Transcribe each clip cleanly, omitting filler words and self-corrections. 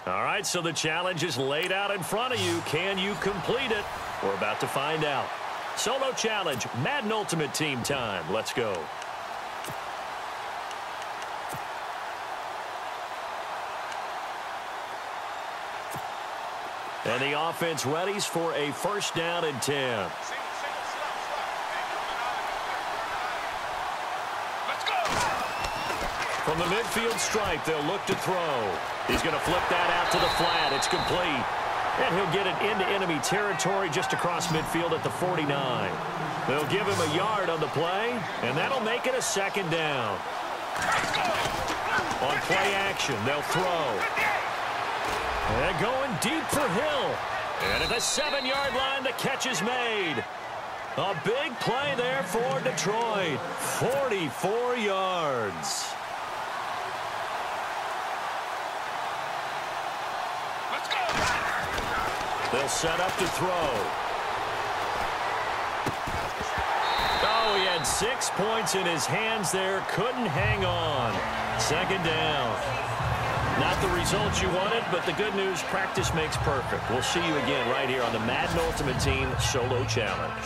All right, so the challenge is laid out in front of you. Can you complete it? We're about to find out. Solo challenge, Madden Ultimate Team time. Let's go. And the offense readies for a first down and 10. From the midfield stripe, they'll look to throw. He's going to flip that out to the flat. It's complete. And he'll get it into enemy territory just across midfield at the 49. They'll give him a yard on the play, and that'll make it a second down. On play action, they'll throw. And going deep for Hill. And at the 7-yard line, the catch is made. A big play there for Detroit. 44 yards. They'll set up to throw. Oh, he had 6 points in his hands there. Couldn't hang on. Second down. Not the results you wanted, but the good news, practice makes perfect. We'll see you again right here on the Madden Ultimate Team Solo Challenge.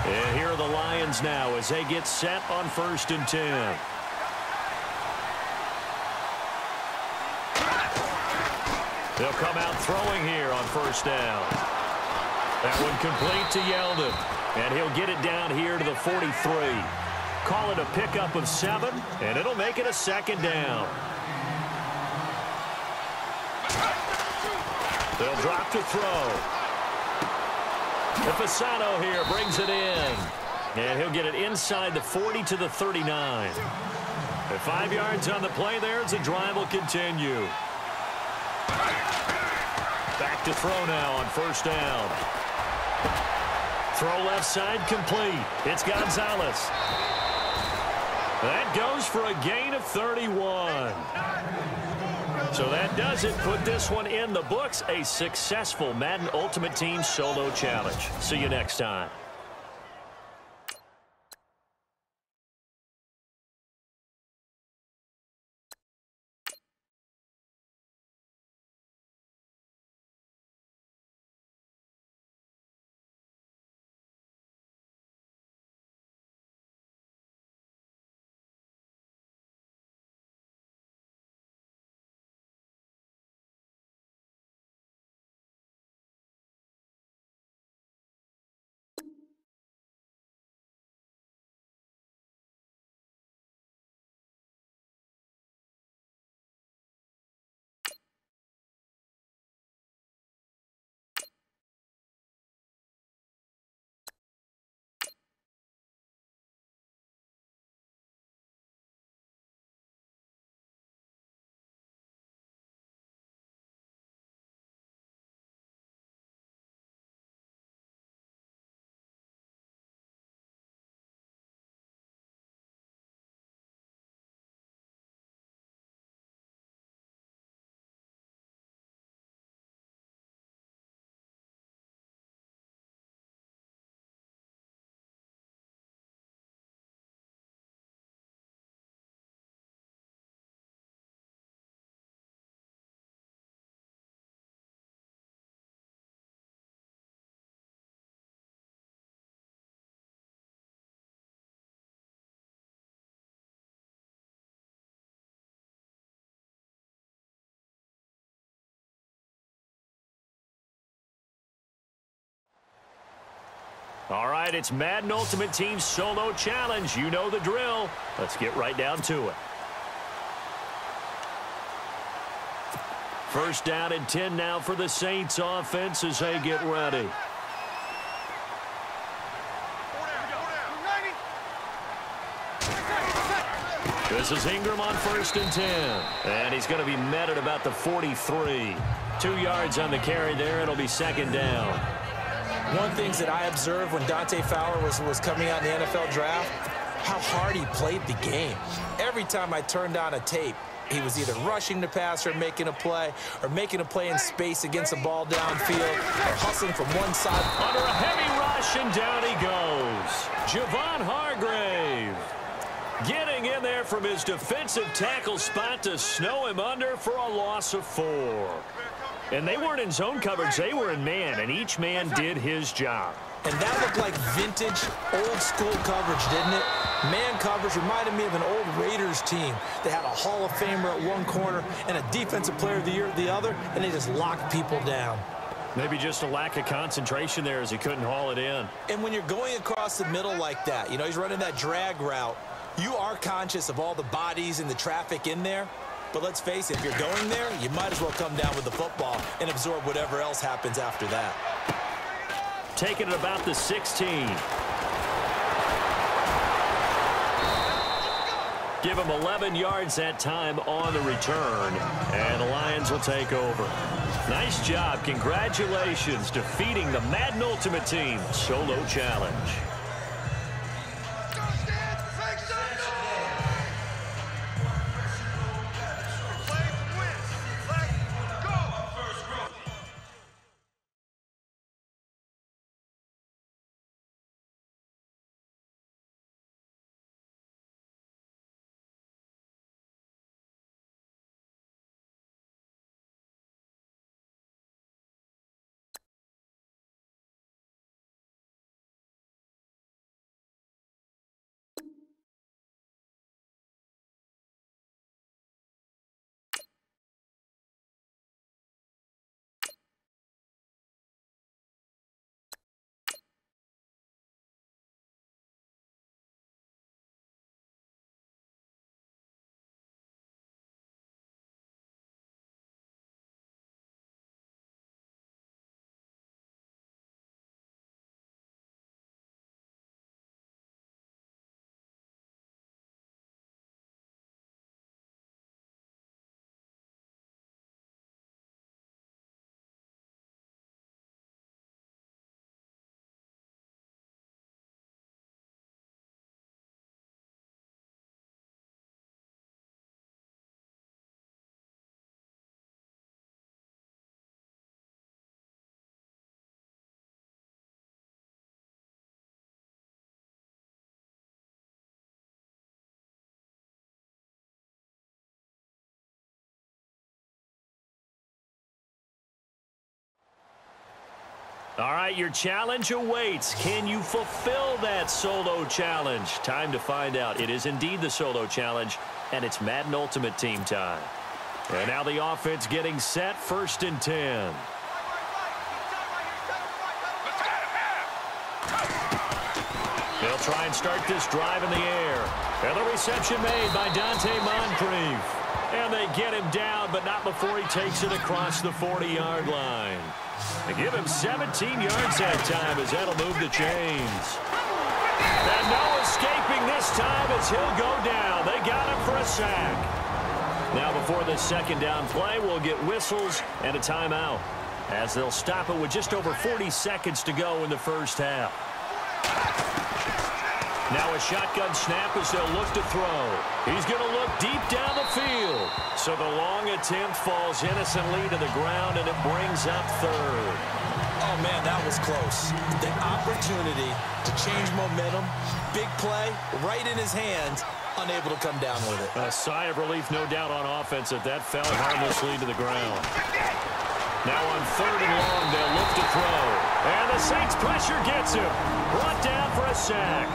And here are the Lions now as they get set on 1st and 10. They'll come out throwing here on 1st down. That one complete to Yeldon. And he'll get it down here to the 43. Call it a pickup of 7, and it'll make it a second down. They'll drop to throw. The Fasano here brings it in. And he'll get it inside the 40 to the 39. And 5 yards on the play there as the drive will continue. Back to throw now on 1st down. Throw left side complete. It's Gonzalez. That goes for a gain of 31. So that does it. Put this one in the books. A successful Madden Ultimate Team Solo Challenge. See you next time. All right, it's Madden Ultimate Team Solo Challenge. You know the drill. Let's get right down to it. 1st down and 10 now for the Saints offense as they get ready. This is Ingram on 1st and 10. And he's going to be met at about the 43. 2 yards on the carry there. It'll be second down. One of the things that I observed when Dante Fowler was coming out in the NFL draft, how hard he played the game. Every time I turned on a tape, he was either rushing the passer, or making a play in space against the ball downfield, or hustling from one side. Under a heavy rush, and down he goes. Javon Hargrave. Getting in there from his defensive tackle spot to snow him under for a loss of 4. And they weren't in zone coverage. They were in man, and each man did his job. And that looked like vintage, old-school coverage, didn't it? Man coverage reminded me of an old Raiders team. They had a Hall of Famer at one corner and a Defensive Player of the Year at the other, and they just locked people down. Maybe just a lack of concentration there as he couldn't haul it in. And when you're going across the middle like that, you know, he's running that drag route, you are conscious of all the bodies and the traffic in there. But let's face it, if you're going there, you might as well come down with the football and absorb whatever else happens after that. Taking it about the 16. Give him 11 yards that time on the return, and the Lions will take over. Nice job. Congratulations, defeating the Madden Ultimate Team solo challenge. All right, your challenge awaits. Can you fulfill that solo challenge? Time to find out. It is indeed the solo challenge, and it's Madden Ultimate Team time. And now the offense getting set, 1st and 10. They'll try and start this drive in the air. And the reception made by Dante Moncrief. And they get him down, but not before he takes it across the 40-yard line. They give him 17 yards that time as that'll move the chains. And no escaping this time as he'll go down. They got him for a sack. Now before this 2nd down play, we'll get whistles and a timeout as they'll stop it with just over 40 seconds to go in the 1st half. Now a shotgun snap as they'll look to throw. He's going to look deep down the field. So the long attempt falls innocently to the ground, and it brings up 3rd. Oh, man, that was close. The opportunity to change momentum, big play, right in his hands, unable to come down with it. A sigh of relief, no doubt, on offense if that fell harmlessly to the ground. Now on 3rd and long, they'll look to throw. And the Saints pressure gets him. Brought down for a sack.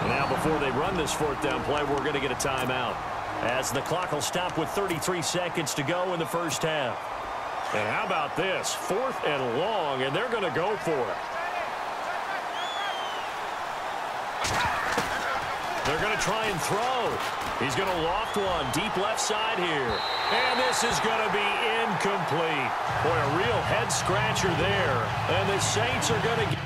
Now before they run this 4th down play, we're going to get a timeout as the clock will stop with 33 seconds to go in the 1st half. And how about this? 4th and long, and they're going to go for it. They're going to try and throw. He's going to loft one deep left side here. And this is going to be incomplete. Boy, a real head-scratcher there. And the Saints are going to get...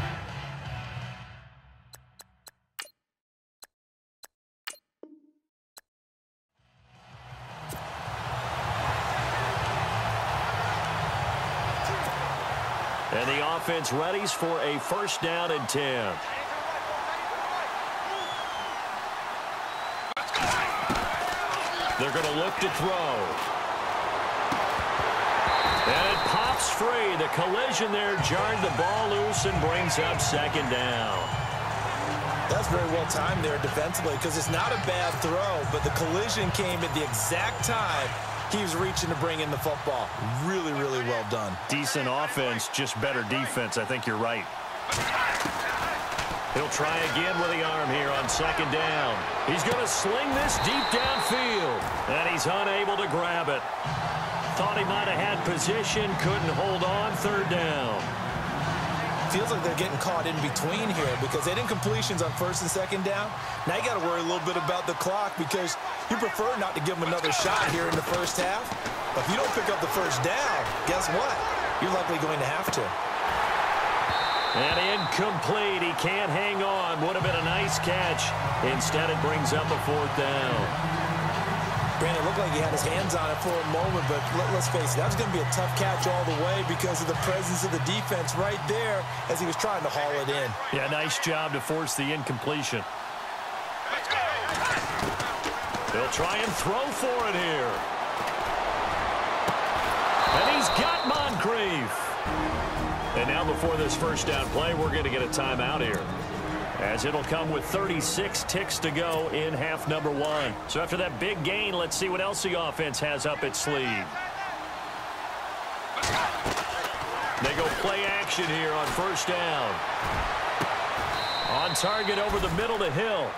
And the offense readies for a 1st down and 10. They're going to look to throw. And it pops free. The collision there jarred the ball loose and brings up 2nd down. That's very well timed there defensively because it's not a bad throw, but the collision came at the exact time he was reaching to bring in the football. Really, really well done. Decent offense, just better defense. I think you're right. He'll try again with the arm here on second down. He's going to sling this deep downfield, and he's unable to grab it. Thought he might have had position, couldn't hold on, third down. Feels like they're getting caught in between here because they didn't completions on first and second down. Now you got to worry a little bit about the clock because you prefer not to give them another shot here in the first half. But if you don't pick up the first down, guess what? You're likely going to have to. And incomplete. He can't hang on. Would have been a nice catch. Instead, it brings up a fourth down. Brandon, it looked like he had his hands on it for a moment, but let's face it, that was going to be a tough catch all the way because of the presence of the defense right there as he was trying to haul it in. Yeah, nice job to force the incompletion. He'll try and throw for it here. And he's got Moncrief. And now before this first down play, we're going to get a timeout here, as it'll come with 36 ticks to go in half number one. So after that big gain, let's see what else the offense has up its sleeve. They go play action here on first down. On target over the middle to Hill.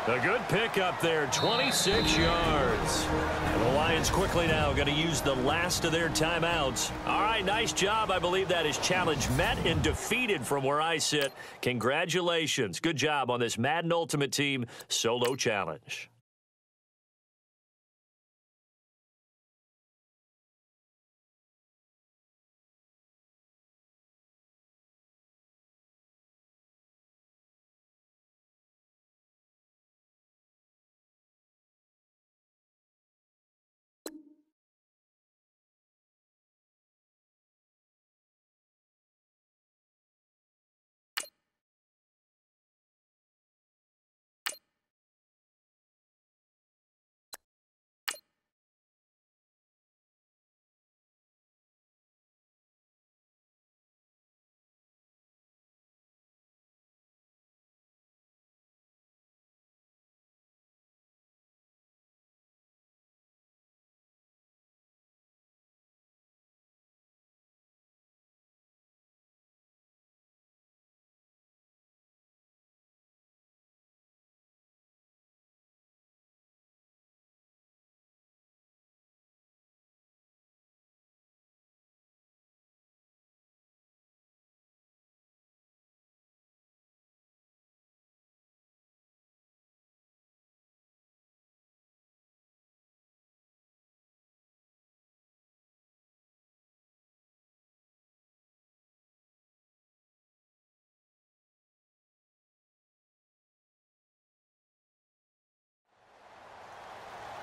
A good pickup there, 26 yards. And the Lions quickly now going to use the last of their timeouts. All right, nice job. I believe that is challenge met and defeated from where I sit. Congratulations. Good job on this Madden Ultimate Team solo challenge.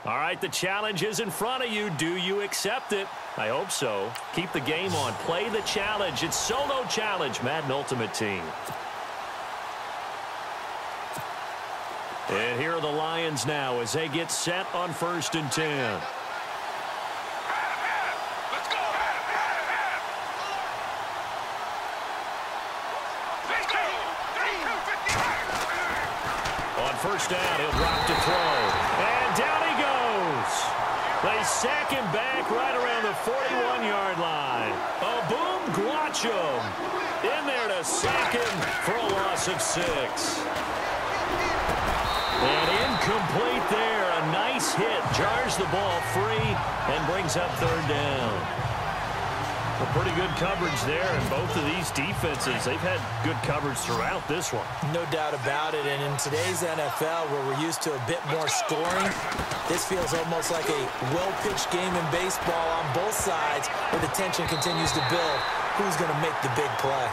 All right, the challenge is in front of you. Do you accept it? I hope so. Keep the game on. Play the challenge. It's solo challenge, Madden Ultimate Team. And here are the Lions now as they get set on 1st and 10. On first down, he'll drop to throw. And down he goes. They sack him back right around the 41-yard line. A boom, Guachum in there to sack him for a loss of 6. And incomplete there. A nice hit. Jars the ball free and brings up 3rd down. A pretty good coverage there, and both of these defenses, they've had good coverage throughout this one. No doubt about it, and in today's NFL, where we're used to a bit more scoring, this feels almost like a well-pitched game in baseball on both sides, where the tension continues to build. Who's going to make the big play?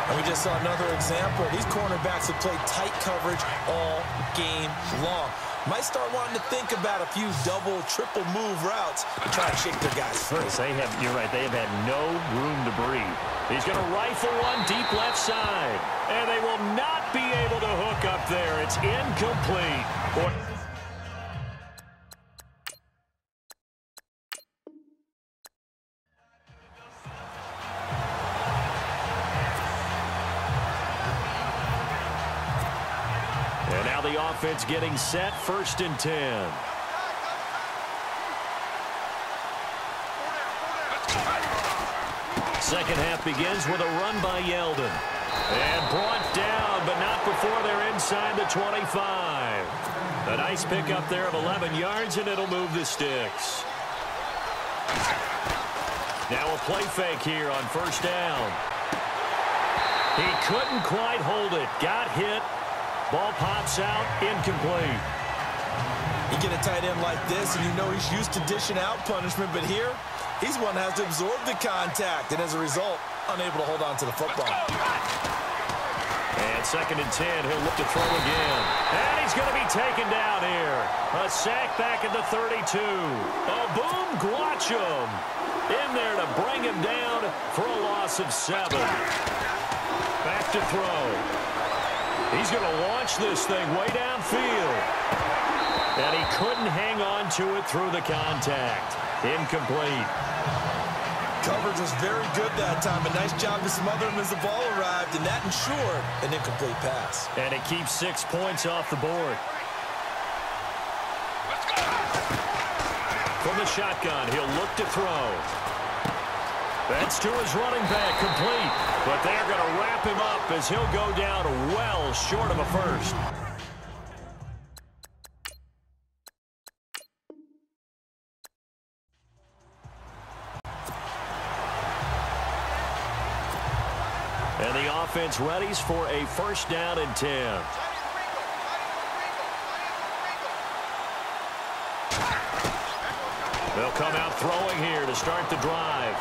And we just saw another example. These cornerbacks have played tight coverage all game long. Might start wanting to think about a few double, triple move routes to try and shake their guys first. You're right, they have had no room to breathe. He's going to rifle one deep left side. And they will not be able to hook up there. It's incomplete. Now the offense getting set, 1st and 10. Second half begins with a run by Yeldon. And brought down, but not before they're inside the 25. A nice pickup there of 11 yards, and it'll move the sticks. Now a play fake here on 1st down. He couldn't quite hold it. Got hit. Ball pops out, incomplete. You get a tight end like this, and you know he's used to dishing out punishment, but here, he's one that has to absorb the contact, and as a result, unable to hold on to the football. And 2nd and 10, he'll look to throw again. And he's going to be taken down here. A sack back at the 32. A boom, Guachum in there to bring him down for a loss of 7. Back to throw. He's going to launch this thing way downfield. And he couldn't hang on to it through the contact. Incomplete. Coverage was very good that time. A nice job to smother him as the ball arrived, and that ensured an incomplete pass. And it keeps 6 points off the board. From the shotgun, he'll look to throw. That's to his running back, complete. But they're going to wrap him up as he'll go down well short of a first. And the offense readies for a 1st down and 10. They'll come out throwing here to start the drive.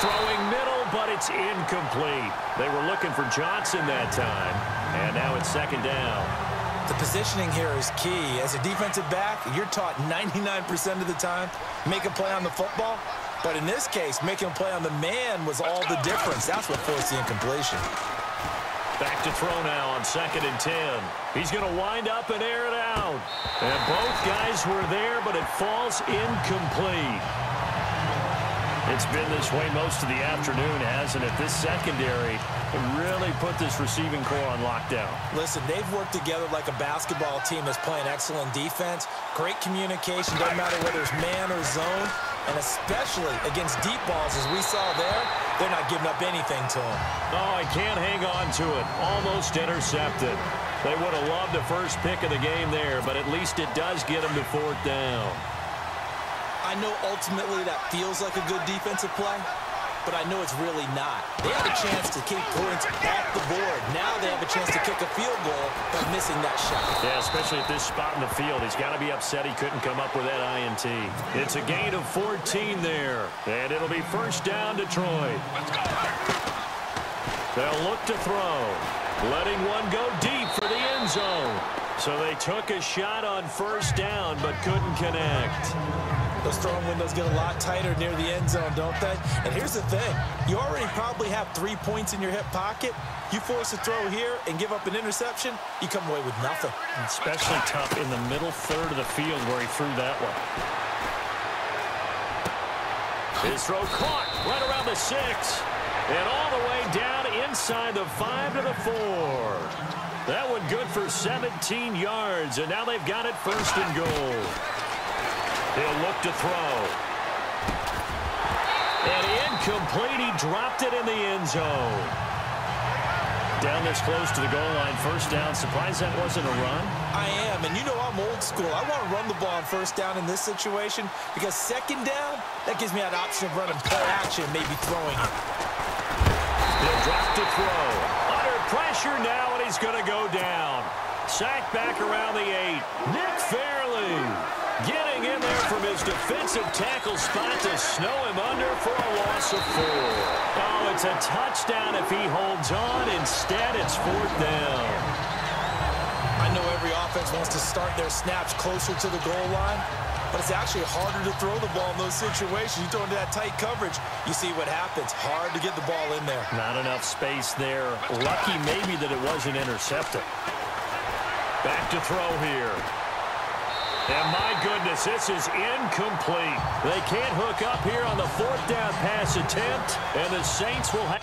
Throwing middle, but it's incomplete. They were looking for Johnson that time. And now it's 2nd down. The positioning here is key. As a defensive back, you're taught 99% of the time, make a play on the football. But in this case, making a play on the man was all the difference. That's what forced the incompletion. Back to throw now on 2nd and 10. He's going to wind up and air it out. And both guys were there, but it falls incomplete. It's been this way most of the afternoon, hasn't it? This secondary really put this receiving core on lockdown. Listen, they've worked together like a basketball team that's playing excellent defense. Great communication, doesn't matter whether it's man or zone. And especially against deep balls, as we saw there, they're not giving up anything to him. Oh, I can't hang on to it. Almost intercepted. They would have loved the first pick of the game there, but at least it does get them to 4th down. I know ultimately that feels like a good defensive play, but I know it's really not. They have a chance to kick points off the board. Now they have a chance to kick a field goal by missing that shot. Yeah, especially at this spot in the field. He's got to be upset he couldn't come up with that INT. It's a gain of 14 there, and it'll be 1st down, Detroit. They'll look to throw, letting one go deep for the end zone. So they took a shot on 1st down, but couldn't connect. Those throwing windows get a lot tighter near the end zone, don't they? And here's the thing. You already probably have 3 points in your hip pocket. You force a throw here and give up an interception, you come away with nothing. Especially tough in the middle third of the field where he threw that one. His throw caught right around the 6. And all the way down inside the 5 to the 4. That one good for 17 yards. And now they've got it 1st and goal. He'll look to throw. And incomplete. He dropped it in the end zone. Down this close to the goal line, 1st down. Surprised that wasn't a run? I am, and you know I'm old school. I want to run the ball on 1st down in this situation because 2nd down, that gives me that option of running play action, maybe throwing it. He'll drop to throw. Under pressure now, and he's going to go down. Sacked back around the 8. Nick Fairley getting in there from his defensive tackle spot to snow him under for a loss of 4. Oh, it's a touchdown if he holds on. Instead, it's 4th down. I know every offense wants to start their snaps closer to the goal line, but it's actually harder to throw the ball in those situations. You throw into that tight coverage, you see what happens. Hard to get the ball in there. Not enough space there. Lucky maybe that it wasn't intercepted. Back to throw here. And my goodness, this is incomplete. They can't hook up here on the 4th down pass attempt, and the Saints will have...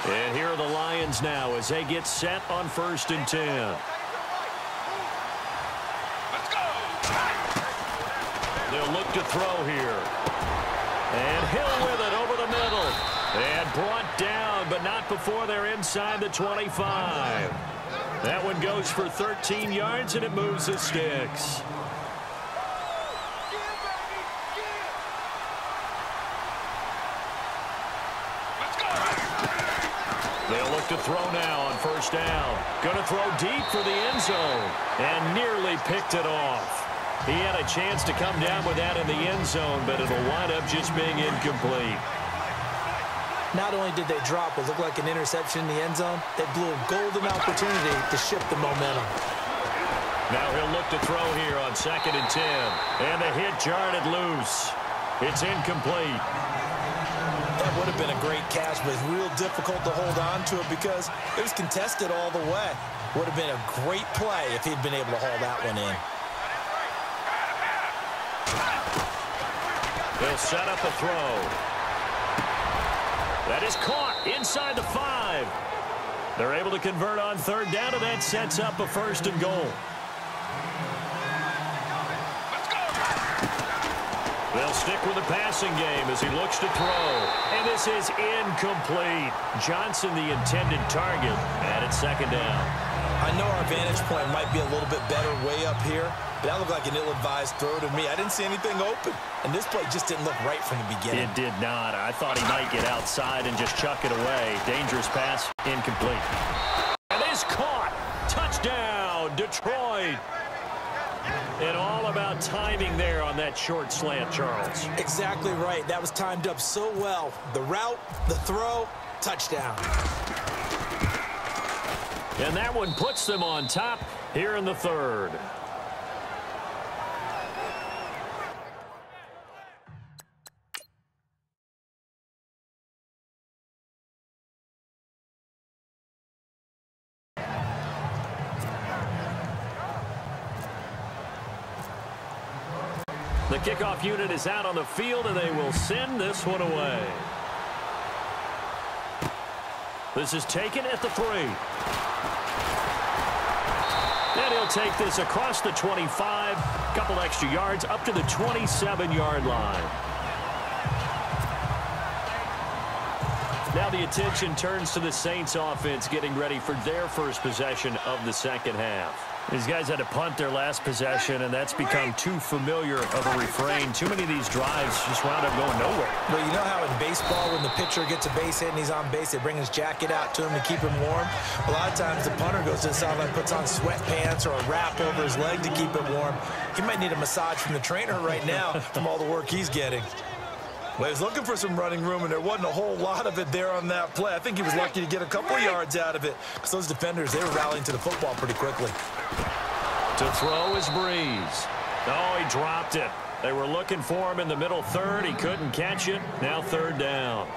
And here are the Lions now as they get set on 1st and 10. They'll look to throw here. And Hill with it over the middle. And brought down, but not before they're inside the 25. That one goes for 13 yards, and it moves the sticks. They'll look to throw now on 1st down. Going to throw deep for the end zone. And nearly picked it off. He had a chance to come down with that in the end zone, but it'll wind up just being incomplete. Not only did they drop what looked like an interception in the end zone, they blew a golden opportunity to shift the momentum. Now he'll look to throw here on 2nd and 10. And the hit jarred it loose. It's incomplete. That would have been a great catch, but it's real difficult to hold on to it because it was contested all the way. Would have been a great play if he'd been able to haul that one in. They'll set up a throw. That is caught inside the 5. They're able to convert on 3rd down, and that sets up a 1st and goal. They'll stick with the passing game as he looks to throw. And this is incomplete. Johnson, the intended target, and it's 2nd down. I know our vantage point might be a little bit better way up here, but that looked like an ill-advised throw to me. I didn't see anything open, and this play just didn't look right from the beginning. It did not. I thought he might get outside and just chuck it away. Dangerous pass, incomplete. And is caught. Touchdown, Detroit. And all about timing there on that short slant, Charles. Exactly right. That was timed up so well. The route, the throw, touchdown. And that one puts them on top here in the 3rd. The kickoff unit is out on the field, and they will send this one away. This is taken at the 3. And he'll take this across the 25, couple extra yards, up to the 27-yard line. Now the attention turns to the Saints offense getting ready for their first possession of the 2nd half. These guys had to punt their last possession, and that's become too familiar of a refrain. Too many of these drives just wound up going nowhere. Well, you know how in baseball when the pitcher gets a base hit and he's on base, they bring his jacket out to him to keep him warm? A lot of times the punter goes to the sideline, puts on sweatpants or a wrap over his leg to keep it warm. He might need a massage from the trainer right now from all the work he's getting. Well, he was looking for some running room, and there wasn't a whole lot of it there on that play. I think he was lucky to get a couple of yards out of it because those defenders, they were rallying to the football pretty quickly. To throw is Breeze. Oh, he dropped it. They were looking for him in the middle 3rd. He couldn't catch it. Now 3rd down.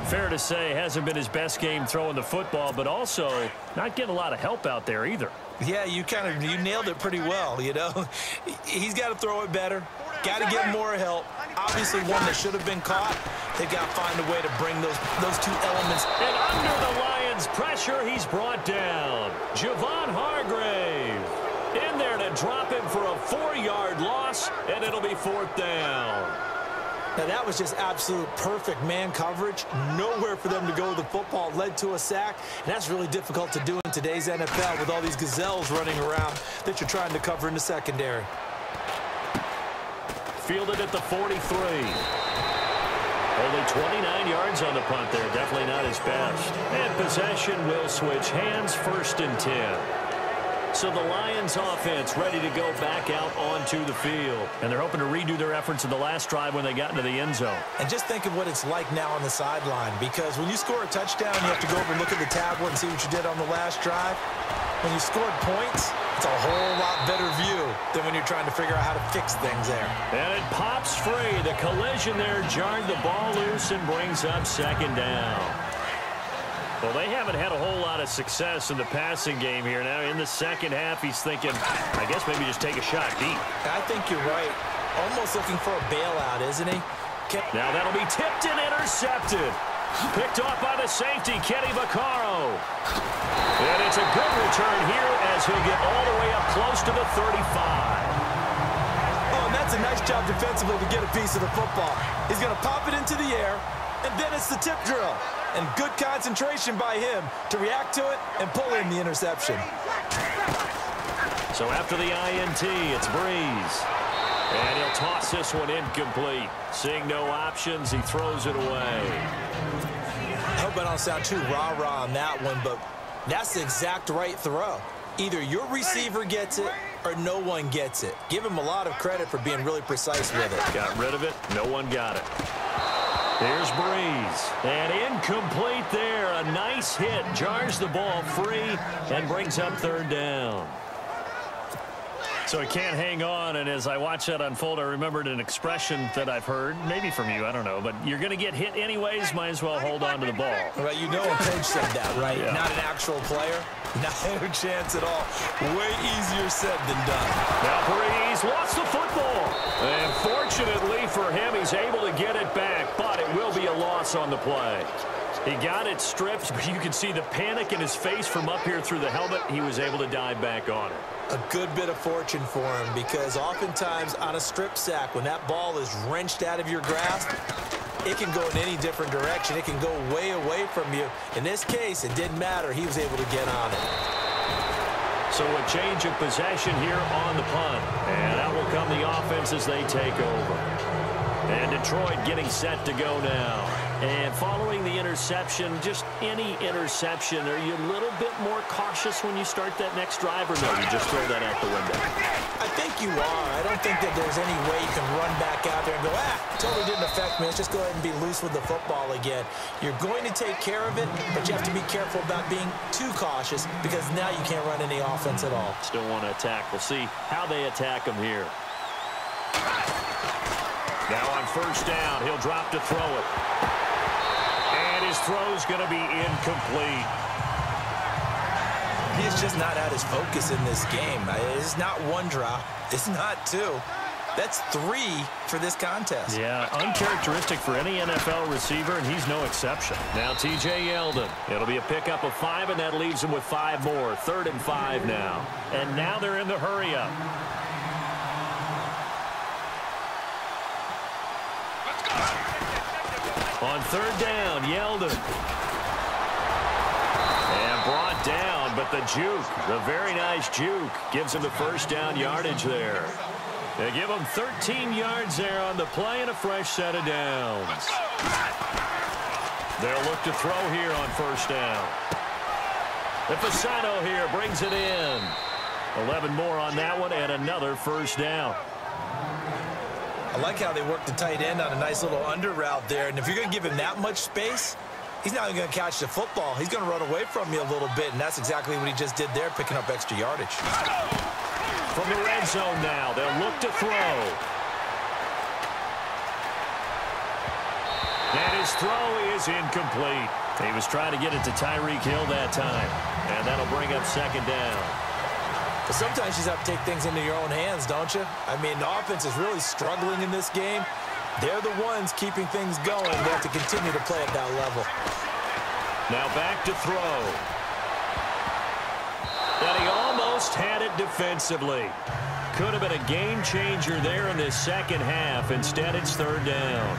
Fair to say, hasn't been his best game throwing the football, but also not getting a lot of help out there either. Yeah, you nailed it pretty well, you know. He's got to throw it better. Got to get more help. Obviously one that should have been caught. They've got to find a way to bring those two elements. And under the Lions' pressure, he's brought down. Javon Hargrave in there to drop him for a 4-yard loss, and it'll be 4th down. Now, that was just absolute perfect man coverage. Nowhere for them to go with the football. Led to a sack, and that's really difficult to do in today's NFL with all these gazelles running around that you're trying to cover in the secondary. Fielded at the 43. Only 29 yards on the punt there. Definitely not his best. And possession will switch hands, 1st and 10. So the Lions offense ready to go back out onto the field. And they're hoping to redo their efforts in the last drive when they got into the end zone. And just think of what it's like now on the sideline, because when you score a touchdown, you have to go over and look at the tablet and see what you did on the last drive. When you scored points, it's a whole lot better view than when you're trying to figure out how to fix things there. And it pops free. The collision there jarred the ball loose and brings up 2nd down. Well, they haven't had a whole lot of success in the passing game here. Now, in the 2nd half, he's thinking, I guess maybe just take a shot deep. I think you're right. Almost looking for a bailout, isn't he? Now that'll be tipped and intercepted. Picked off by the safety, Kenny Vaccaro. And it's a good return here as he'll get all the way up close to the 35. Oh, and that's a nice job defensively to get a piece of the football. He's going to pop it into the air, and then it's the tip drill. And good concentration by him to react to it and pull in the interception. So after the INT, it's Breeze. And he'll toss this one incomplete. Seeing no options, he throws it away. I hope I don't sound too rah-rah on that one, but that's the exact right throw. Either your receiver gets it or no one gets it. Give him a lot of credit for being really precise with it. Got rid of it. No one got it. Here's Breeze. And incomplete there. A nice hit. Jars the ball free and brings up third down. So he can't hang on, and as I watch that unfold, I remembered an expression that I've heard, maybe from you, I don't know, but you're going to get hit anyways, might as well hold on to the ball. Right, you know a coach said that, right? Yeah. Not an actual player. No chance at all. Way easier said than done. Now Breeze lost the football. And fortunately for him, he's able to get it back, but it will be a loss on the play. He got it stripped, but you can see the panic in his face from up here through the helmet. He was able to dive back on it. A good bit of fortune for him, because oftentimes on a strip sack, when that ball is wrenched out of your grasp, it can go in any different direction. It can go way away from you. In this case, it didn't matter. He was able to get on it. So a change of possession here on the punt. And that will come the offense as they take over. And Detroit getting set to go now. And following the interception, just any interception, are you a little bit more cautious when you start that next drive, or no, you just throw that out the window? I think you are. I don't think that there's any way you can run back out there and go, totally didn't affect me. Let's just go ahead and be loose with the football again. You're going to take care of it, but you have to be careful about being too cautious, because now you can't run any offense at all. Still want to attack. We'll see how they attack him here. Now on first down, he'll drop to throw it. And his throw's going to be incomplete. He's just not at his focus in this game. It's not one drop. It's not two. That's three for this contest. Yeah, uncharacteristic for any NFL receiver, and he's no exception. Now T.J. Yeldon. It'll be a pickup of 5, and that leaves him with 5 more. 3rd and 5 now. And now they're in the hurry-up. On 3rd down, Yeldon. And brought down, but the juke, the very nice juke, gives him the first down yardage there. They give him 13 yards there on the play and a fresh set of downs. They'll look to throw here on first down. The Fasano here brings it in. 11 more on that one and another first down. I like how they work the tight end on a nice little under route there. And if you're going to give him that much space, he's not even going to catch the football. He's going to run away from you a little bit, and that's exactly what he just did there, picking up extra yardage. From the red zone now, they'll look to throw. And his throw is incomplete. He was trying to get it to Tyreek Hill that time. And that'll bring up 2nd down. But sometimes you just have to take things into your own hands, don't you? I mean, the offense is really struggling in this game. They're the ones keeping things going. They have to continue to play at that level. Now back to throw. And he almost had it defensively. Could have been a game changer there in this second half. Instead, it's 3rd down.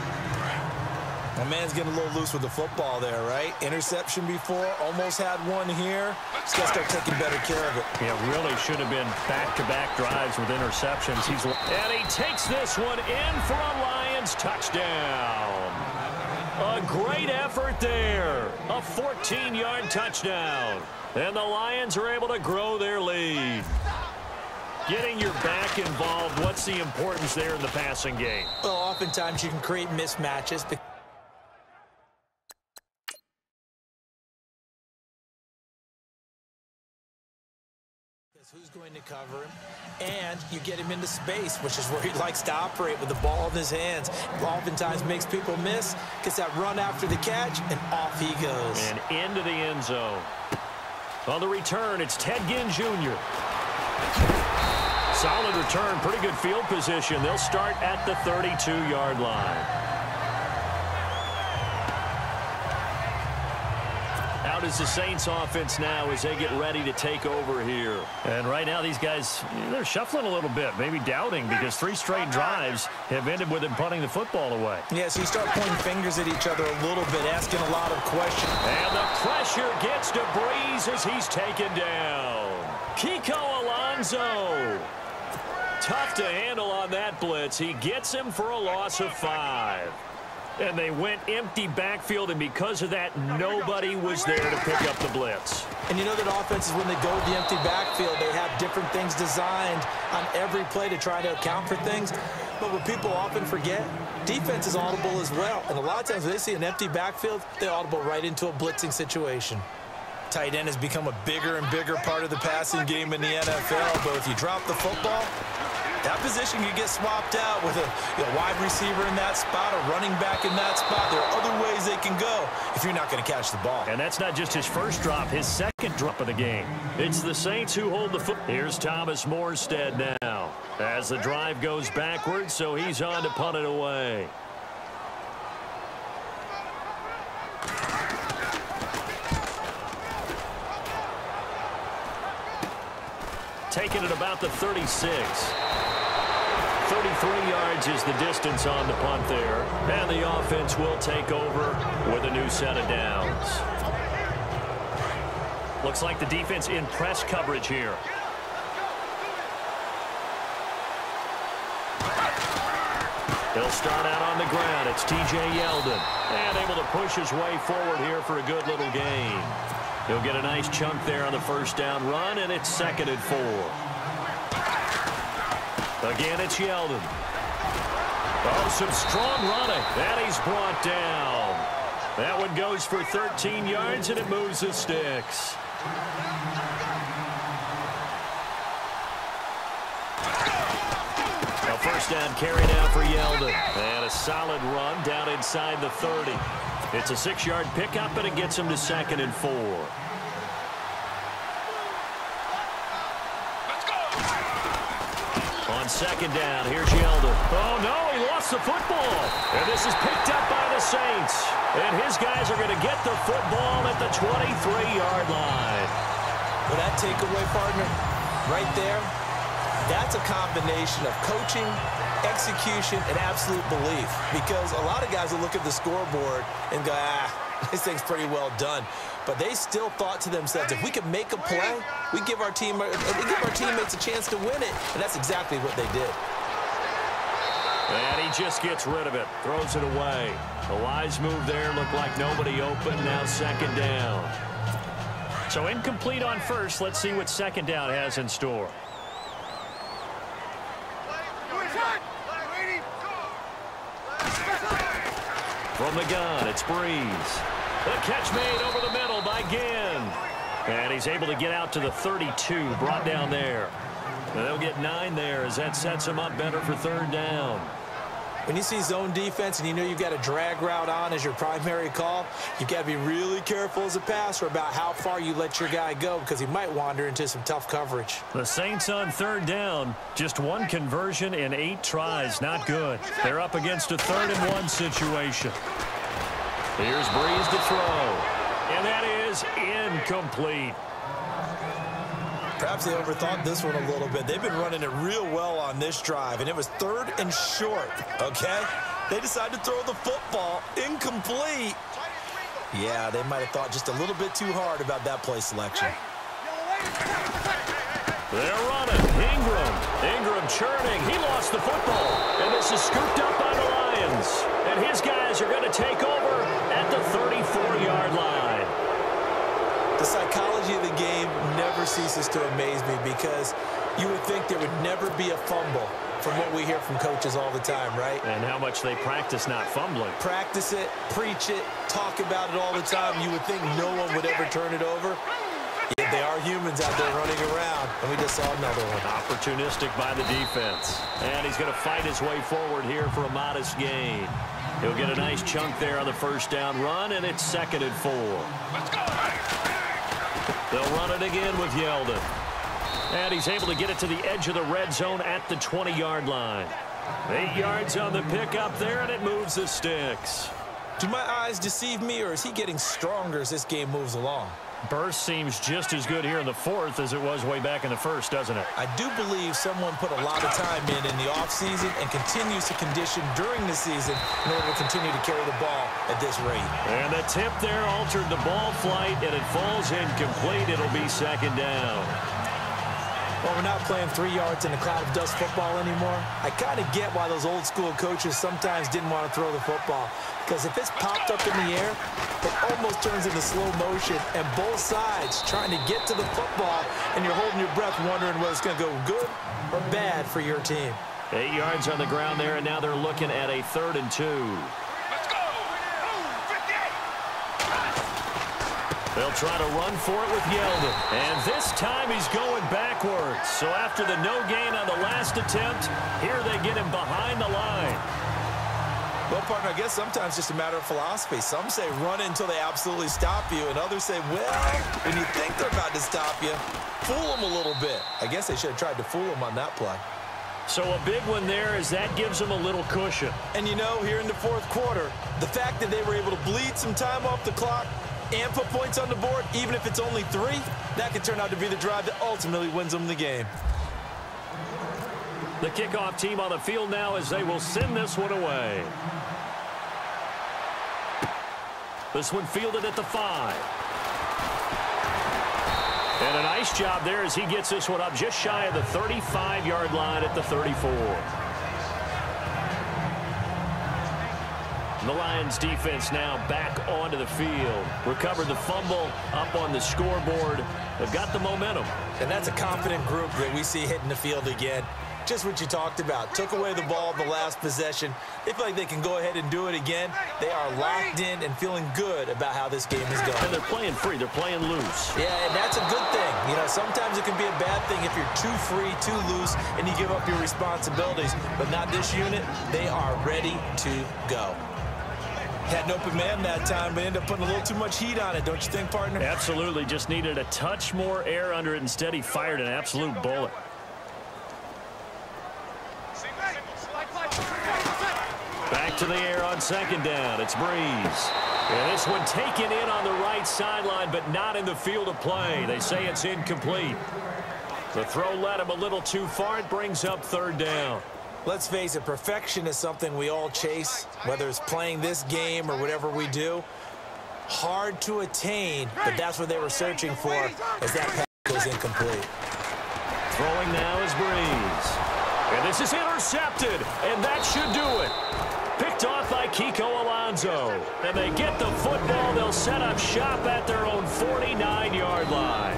My man's getting a little loose with the football there, right? Interception before, almost had one here. He's got to start taking better care of it. Yeah, really should have been back-to-back drives with interceptions. And he takes this one in for a Lions touchdown. A great effort there. A 14-yard touchdown. And the Lions are able to grow their lead. Getting your back involved, what's the importance there in the passing game? Well, oftentimes you can create mismatches. Who's going to cover him, and you get him into space, which is where he likes to operate with the ball in his hands. Oftentimes makes people miss, gets that run after the catch, and off he goes. And into the end zone. On the return, it's Ted Ginn Jr. Solid return, pretty good field position. They'll start at the 32-yard line. is the Saints offense now as they get ready to take over here? And right now these guys, they're shuffling a little bit, maybe doubting, because 3 straight drives have ended with them punting the football away. Yeah, so you start pointing fingers at each other a little bit, asking a lot of questions. And the pressure gets to Breeze as he's taken down. Kiko Alonso. Tough to handle on that blitz. He gets him for a loss of 5. And they went empty backfield, and because of that, nobody was there to pick up the blitz. And you know that offenses, when they go with the empty backfield, they have different things designed on every play to try to account for things. But what people often forget, defense is audible as well. And a lot of times when they see an empty backfield, they audible right into a blitzing situation. Tight end has become a bigger and bigger part of the passing game in the NFL. But if you drop the football, that position could get swapped out with a wide receiver in that spot, a running back in that spot. There are other ways they can go if you're not going to catch the ball. And that's not just his first drop, his second drop of the game. It's the Saints who hold the foot. Here's Thomas Morstead now as the drive goes backwards, so he's on to punt it away. Taking it about the 36. 33 yards is the distance on the punt there. And the offense will take over with a new set of downs. Looks like the defense in press coverage here. He'll start out on the ground. It's T.J. Yeldon. And able to push his way forward here for a good little gain. He'll get a nice chunk there on the first down run, and it's 2nd and 4. Again, it's Yeldon. Oh, some strong running. And he's brought down. That one goes for 13 yards, and it moves the sticks. A first down carry now for Yeldon. And a solid run down inside the 30. It's a 6-yard pickup, and it gets him to 2nd and 4. On 2nd down, here's Yeldon. Oh, no, he lost the football. And this is picked up by the Saints. And his guys are going to get the football at the 23-yard line. Well, that takeaway, partner, right there, that's a combination of coaching, execution, and absolute belief. Because a lot of guys will look at the scoreboard and go, this thing's pretty well done. But they still thought to themselves, if we could make a play, we give our teammates a chance to win it. And that's exactly what they did. And he just gets rid of it, throws it away. A wise move there, looked like nobody open, now 2nd down. So incomplete on first. Let's see what 2nd down has in store. From the gun, it's Breeze. The catch made over the middle by Ginn. And he's able to get out to the 32, brought down there. And they'll get 9 there as that sets him up better for 3rd down. When you see zone defense and you know you've got a drag route on as your primary call, you've got to be really careful as a passer about how far you let your guy go because he might wander into some tough coverage. The Saints on 3rd down, just 1 conversion in 8 tries. Not good. They're up against a 3rd and 1 situation. Here's Breeze to throw. And that is incomplete. Perhaps they overthought this one a little bit. They've been running it real well on this drive, and it was 3rd and short, okay? They decided to throw the football incomplete. Yeah, they might have thought just a little bit too hard about that play selection. They're running. Ingram churning. He lost the football. And this is scooped up by the Lions. And his guys are going to take over at the 34-yard line. The psychology of the game never ceases to amaze me because you would think there would never be a fumble from what we hear from coaches all the time, right? And how much they practice not fumbling. Practice it, preach it, talk about it all the time. You would think no one would ever turn it over. Yet they are humans out there running around, and we just saw another one. Opportunistic by the defense. And he's going to fight his way forward here for a modest gain. He'll get a nice chunk there on the first down run, and it's 2nd and 4. Let's go! They'll run it again with Yeldon. And he's able to get it to the edge of the red zone at the 20-yard line. 8 yards on the pickup there, and it moves the sticks. Do my eyes deceive me, or is he getting stronger as this game moves along? Burst seems just as good here in the fourth as it was way back in the first, doesn't it? I do believe someone put a lot of time in the offseason and continues to condition during the season in order to continue to carry the ball at this rate. And the tip there altered the ball flight, and it falls incomplete. It'll be second down. Well, we're not playing 3 yards in a cloud of dust football anymore. I kind of get why those old school coaches sometimes didn't want to throw the football. Because if it's popped up in the air, it almost turns into slow motion. And both sides trying to get to the football, and you're holding your breath wondering whether it's going to go good or bad for your team. 8 yards on the ground there, and now they're looking at a 3rd and 2. They'll try to run for it with Yeldon. And this time he's going backwards. So after the no gain on the last attempt, here they get him behind the line. Well, partner, I guess sometimes it's just a matter of philosophy. Some say run until they absolutely stop you, and others say, well, when you think they're about to stop you, fool them a little bit. I guess they should have tried to fool them on that play. So a big one there as that gives them a little cushion. And you know, here in the fourth quarter, the fact that they were able to bleed some time off the clock and put points on the board, even if it's only 3, that could turn out to be the drive that ultimately wins them the game. The kickoff team on the field now as they will send this one away. This one fielded at the 5. And a nice job there as he gets this one up just shy of the 35-yard line at the 34. The Lions defense now back onto the field. Recovered the fumble, up on the scoreboard. They've got the momentum. And that's a confident group that we see hitting the field again. Just what you talked about. Took away the ball the last possession. They feel like they can go ahead and do it again. They are locked in and feeling good about how this game is going. And they're playing free. They're playing loose. Yeah, and that's a good thing. You know, sometimes it can be a bad thing if you're too free, too loose, and you give up your responsibilities. But not this unit. They are ready to go. Had an open man that time, but ended up putting a little too much heat on it, don't you think, partner? Absolutely. Just needed a touch more air under it. Instead, he fired an absolute bullet. Back to the air on second down. It's Breeze. And this one taken in on the right sideline, but not in the field of play. They say it's incomplete. The throw led him a little too far. It brings up 3rd down. Let's face it, perfection is something we all chase, whether it's playing this game or whatever we do. Hard to attain, but that's what they were searching for as that pass goes incomplete. Throwing now is Breeze. And this is intercepted, and that should do it. Picked off by Kiko Alonso. And they get the football. They'll set up shop at their own 49-yard line.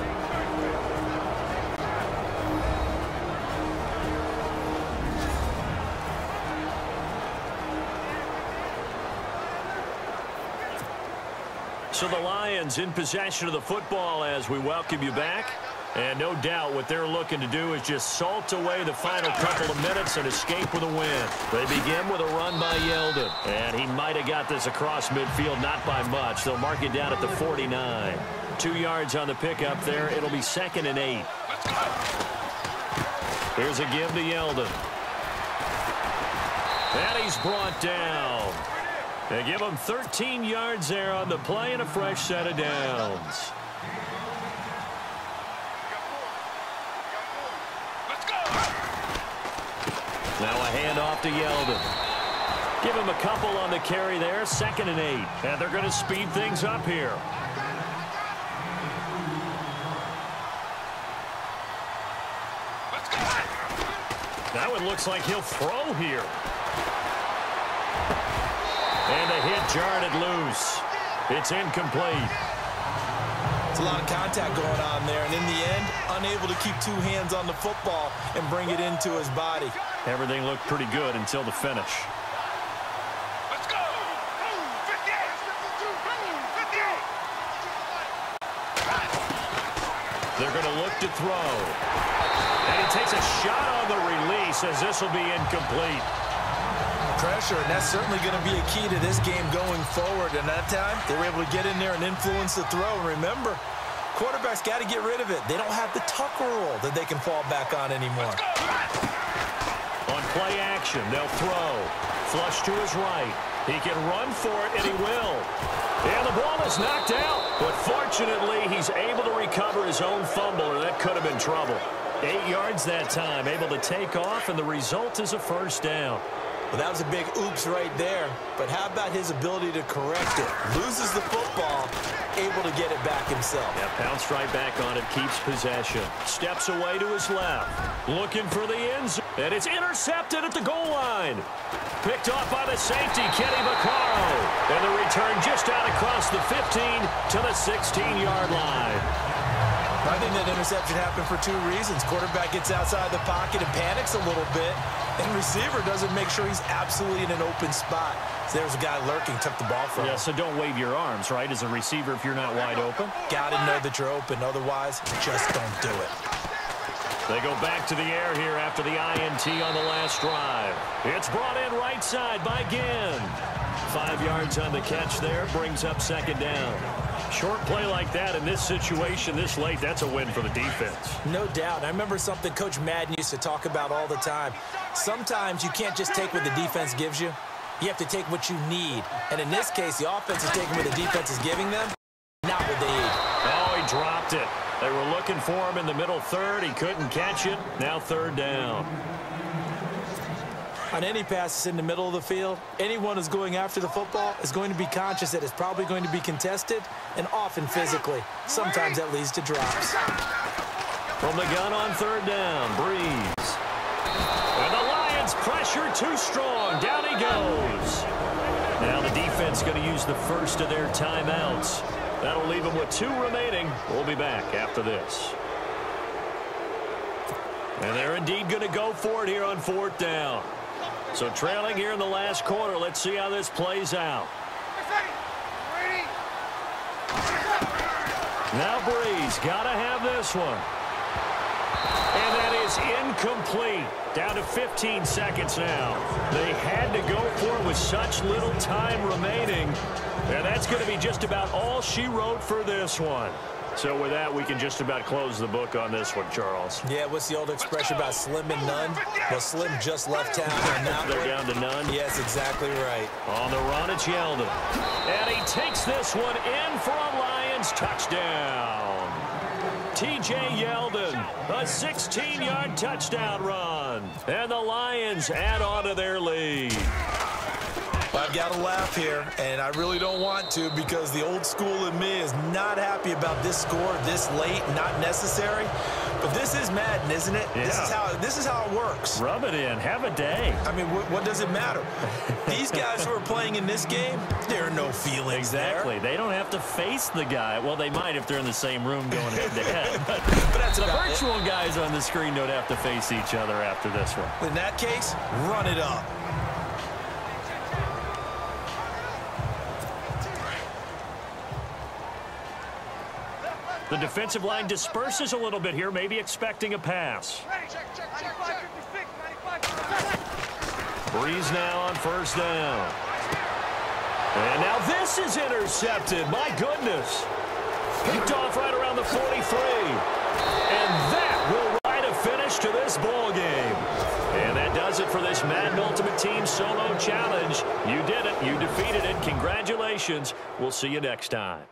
So the Lions in possession of the football as we welcome you back. And no doubt what they're looking to do is just salt away the final couple of minutes and escape with a win. They begin with a run by Yeldon. And he might have got this across midfield, not by much. They'll mark it down at the 49. 2 yards on the pickup there. It'll be 2nd and 8. Here's a give to Yeldon. And he's brought down. They give him 13 yards there on the play and a fresh set of downs. Now a handoff to Yeldon. Give him a couple on the carry there. 2nd and 8. And they're going to speed things up here. That one looks like he'll throw here. And the hit jarred it loose. It's incomplete. It's a lot of contact going on there, and in the end, unable to keep 2 hands on the football and bring it into his body. Everything looked pretty good until the finish. Let's go! 58! They're going to look to throw. And he takes a shot on the release as this will be incomplete. Pressure, and that's certainly going to be a key to this game going forward. And that time, they were able to get in there and influence the throw. And remember, quarterbacks got to get rid of it. They don't have the tucker rule that they can fall back on anymore. On play action, they'll throw. Flush to his right. He can run for it, and he will. And the ball is knocked out. But fortunately, he's able to recover his own fumble, or that could have been trouble. 8 yards that time, able to take off, and the result is a first down. Well, that was a big oops right there. But how about his ability to correct it? Loses the football, able to get it back himself. Yeah, pounced right back on it, keeps possession. Steps away to his left. Looking for the end zone. And it's intercepted at the goal line. Picked off by the safety, Kenny Vaccaro. And the return just out across the 15 to the 16-yard line. I think that interception happened for 2 reasons. Quarterback gets outside the pocket and panics a little bit, and receiver doesn't make sure he's absolutely in an open spot. So there's a guy lurking, took the ball from him. Yeah, so don't wave your arms, right, as a receiver if you're not wide open. Got to know that you're open. Otherwise, just don't do it. They go back to the air here after the INT on the last drive. It's brought in right side by Ginn. 5 yards on the catch there, brings up second down. Short play like that in this situation this late, that's a win for the defense. No doubt. I remember something Coach Madden used to talk about all the time. Sometimes you can't just take what the defense gives you. You have to take what you need. And in this case, the offense is taking what the defense is giving them, not what they need. Oh, he dropped it. They were looking for him in the middle third. He couldn't catch it. Now third down. On any passes in the middle of the field, anyone who's going after the football is going to be conscious that it's probably going to be contested, and often physically. Sometimes that leads to drops. From the gun on third down, Breeze. And the Lions pressure too strong. Down he goes. Now the defense going to use the first of their timeouts. That'll leave them with 2 remaining. We'll be back after this. And they're indeed going to go for it here on fourth down. So trailing here in the last quarter. Let's see how this plays out. Now Breeze got to have this one. And that is incomplete. Down to 15 seconds now. They had to go for it with such little time remaining. And that's going to be just about all she wrote for this one. So with that, we can just about close the book on this one, Charles. Yeah, what's the old expression about slim and none? Well, Slim just left town. And now they're down to none. Yes, exactly right. On the run, it's Yeldon. And he takes this one in for a Lions touchdown. T.J. Yeldon, a 16-yard touchdown run. And the Lions add on to their lead. I've got to laugh here, and I really don't want to because the old school in me is not happy about this score this late, not necessary. But this is Madden, isn't it? Yeah. This is how it works. Rub it in. Have a day. I mean, what does it matter? These guys who are playing in this game, there are no feelings exactly. there. They don't have to face the guy. Well, they might if they're in the same room going head-to-head. But that's the virtual guys on the screen don't have to face each other after this one. In that case, run it up. The defensive line disperses a little bit here, maybe expecting a pass. Breeze now on first down. And now this is intercepted. My goodness. Picked off right around the 43. And that will write a finish to this ball game. And that does it for this Madden Ultimate Team Solo Challenge. You did it. You defeated it. Congratulations. We'll see you next time.